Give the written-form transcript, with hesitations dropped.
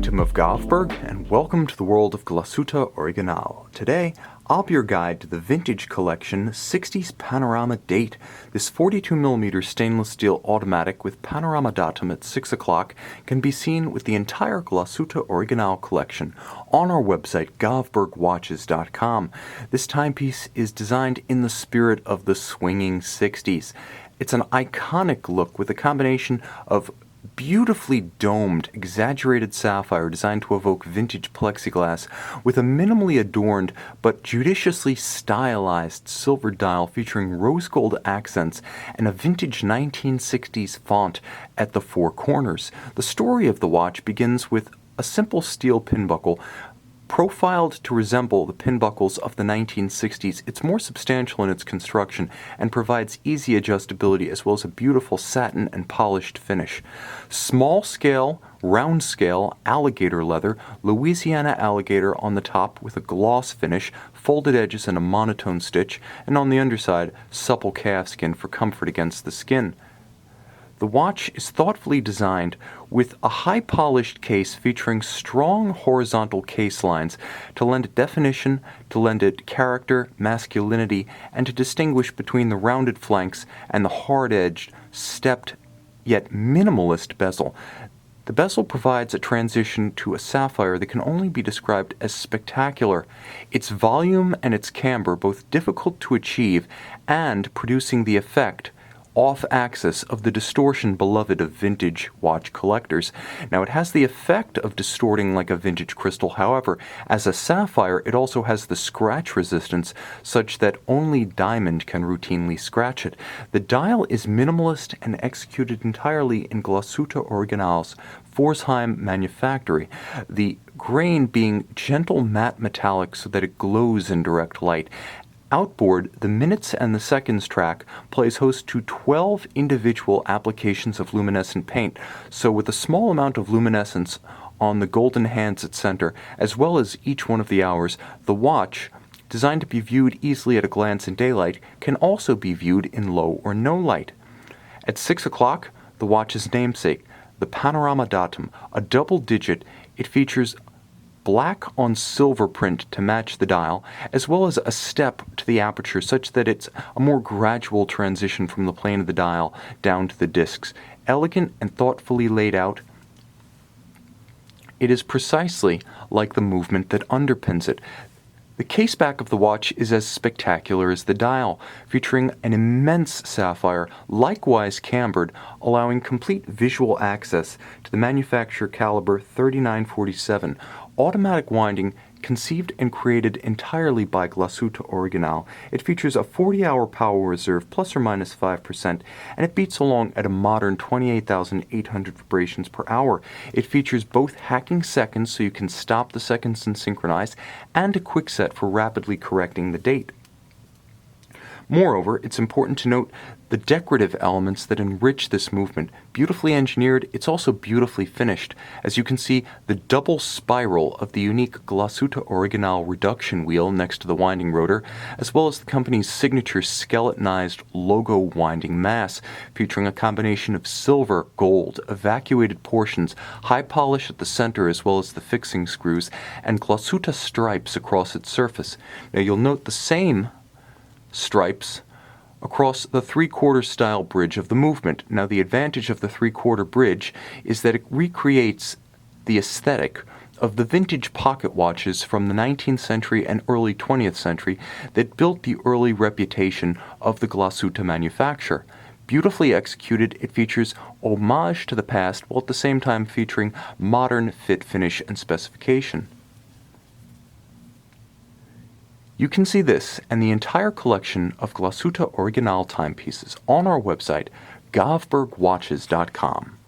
Tim of Govberg, and welcome to the world of Glashutte Original. Today, I'll be your guide to the vintage collection Sixties Panorama Date. This 42mm stainless steel automatic with panorama datum at 6 o'clock can be seen with the entire Glashutte Original collection on our website, govbergwatches.com. This timepiece is designed in the spirit of the swinging 60s. It's an iconic look with a combination of beautifully domed, exaggerated sapphire designed to evoke vintage plexiglass with a minimally adorned but judiciously stylized silver dial featuring rose gold accents and a vintage 1960s font at the four corners. The story of the watch begins with a simple steel pin buckle profiled to resemble the pin buckles of the 1960s. It's more substantial in its construction and provides easy adjustability as well as a beautiful satin and polished finish. Small scale, round scale, alligator leather, Louisiana alligator on the top with a gloss finish, folded edges and a monotone stitch, and on the underside, supple calfskin for comfort against the skin. The watch is thoughtfully designed with a high-polished case featuring strong horizontal case lines to lend it definition, to lend it character, masculinity, and to distinguish between the rounded flanks and the hard-edged, stepped, yet minimalist bezel. The bezel provides a transition to a sapphire that can only be described as spectacular. Its volume and its camber both difficult to achieve and producing the effect off-axis of the distortion beloved of vintage watch collectors. Now, it has the effect of distorting like a vintage crystal. However, as a sapphire, it also has the scratch resistance such that only diamond can routinely scratch it. The dial is minimalist and executed entirely in Glashutte Original's Pforzheim manufactory, the grain being gentle matte metallic so that it glows in direct light. Outboard, the minutes and the seconds track plays host to 12 individual applications of luminescent paint, so with a small amount of luminescence on the golden hands at center, as well as each one of the hours, the watch, designed to be viewed easily at a glance in daylight, can also be viewed in low or no light. At 6 o'clock, the watch's namesake, the panorama datum, a double digit, it features black on silver print to match the dial, as well as a step to the aperture such that it's a more gradual transition from the plane of the dial down to the discs. Elegant and thoughtfully laid out, it is precisely like the movement that underpins it. The caseback of the watch is as spectacular as the dial, featuring an immense sapphire, likewise cambered, allowing complete visual access to the manufacturer caliber 3947, automatic winding conceived and created entirely by Glashutte Original. It features a 40-hour power reserve plus or minus 5%, and it beats along at a modern 28,800 vibrations per hour. It features both hacking seconds so you can stop the seconds and synchronize, and a quick set for rapidly correcting the date. Moreover, it's important to note the decorative elements that enrich this movement. Beautifully engineered, it's also beautifully finished. As you can see, the double spiral of the unique Glashutte Original reduction wheel next to the winding rotor, as well as the company's signature skeletonized logo winding mass, featuring a combination of silver, gold, evacuated portions, high polish at the center as well as the fixing screws, and Glashutte stripes across its surface. Now you'll note the same stripes across the three-quarter style bridge of the movement. Now, the advantage of the three-quarter bridge is that it recreates the aesthetic of the vintage pocket watches from the 19th century and early 20th century that built the early reputation of the Glashutte manufacturer. Beautifully executed, it features homage to the past while at the same time featuring modern fit, finish, and specification. You can see this and the entire collection of Glashutte Original timepieces on our website, govbergwatches.com.